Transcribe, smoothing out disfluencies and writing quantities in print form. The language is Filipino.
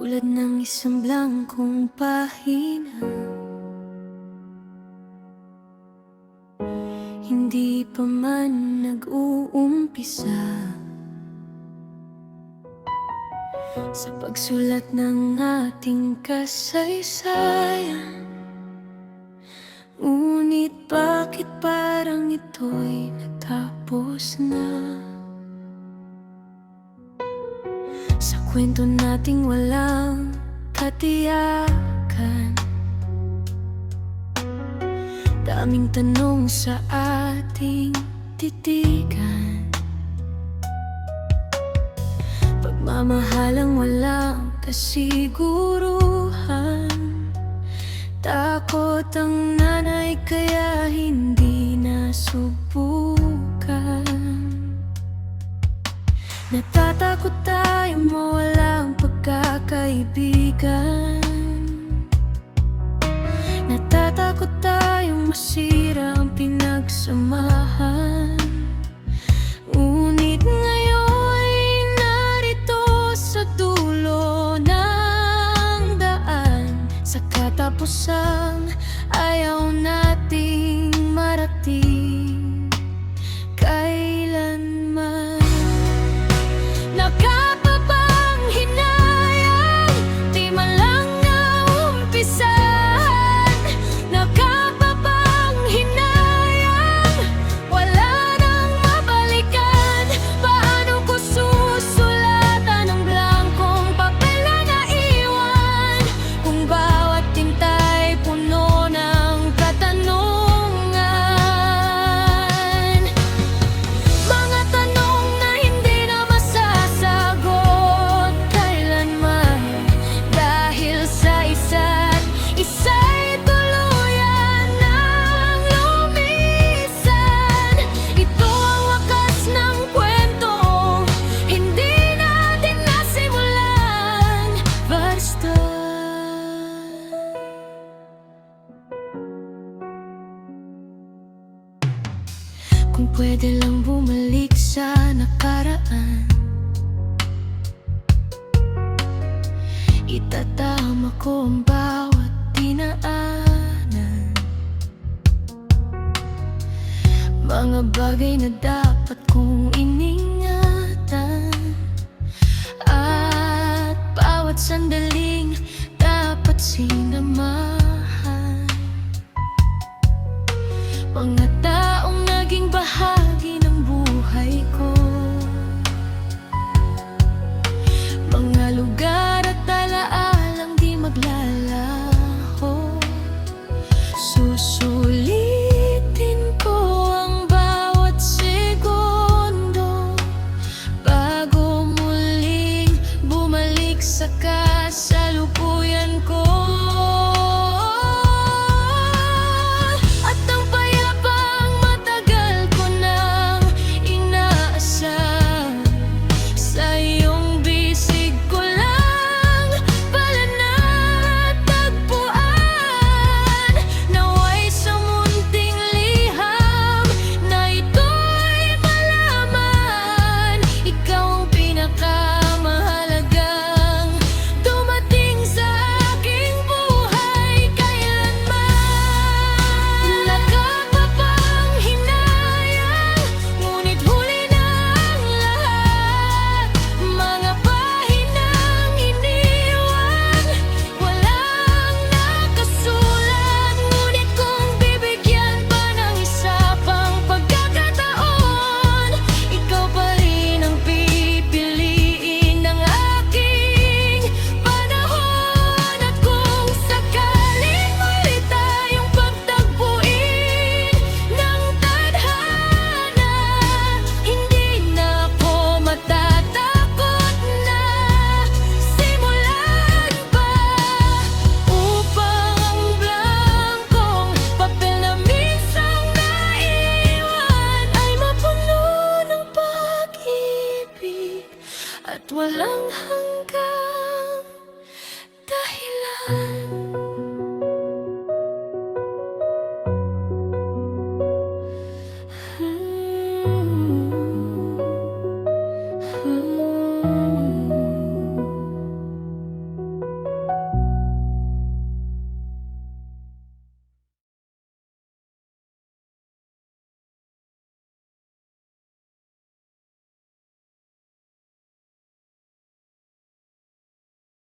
Tulad ng isang blangkong pahina, hindi pa man nag-uumpisa sa pagsulat ng ating kasaysayan. Ngunit bakit parang ito'y natapos na? Sa kwento nating walang katiyakan, daming tanong sa ating titigan. Pagmamahalang walang kasiguruhan, takot ang nanay kaya hindi nasubukan. Natatakot tayong mawalang pagkakaibigan, natatakot tayong masira ang pinagsamahan. Ngunit ngayon ay narito sa dulo ng daan, sa katapusan ayaw nating marating kailanman. Nakapapanghinayang, di man lang naumpisahan. Nakapapanghinayang, wala nang mabalikan. Paano ko susulatan ang blangkong papel na naiwan, kung bawat tinta'y puno ng katanungan? Mga tanong na hindi na masasagot kailanman, dahil sa isa't isa'y tuluyan ng lumisan. Ito ang wakas ng kwentong hindi natin nasimulan basta. Kung pwede lang bumalik sa nakaraan, itatama ko ang bawat dinaanan. Mga bagay na dapat kong iningatan, at bawat sandaling dapat sinamahan. Mga taong naging bahagi ng buhay ko, mga lugar at alaalang di maglalaho. Susulitin ko ang bawat segundo bago muling bumalik sa kasalukuyan ko. At ang payapang matagal ko nang inaasam, sa iyong bisig ko lang pala natagpuan. Naway sa munting liham na ito'y malaman, ikaw ang pinakamahalagang dumating sa aking buhay kailanman. Nakapapanghinayang, ngunit huli na ang lahat. Mga pahinang iniwan, walang nakasulat. Ngunit kung bibigyan pa ng isa pang pagkakataon, ikaw pa rin ang pipiliin ng aking panahon. At kung sakaling muli tayong pagtagpuin ng tadhana, hindi na ako matatakot na simulan pa, upang ang blangkong papel na minsang naiwan ay mapuno ng pag-ibig at walang hanggang dahilan.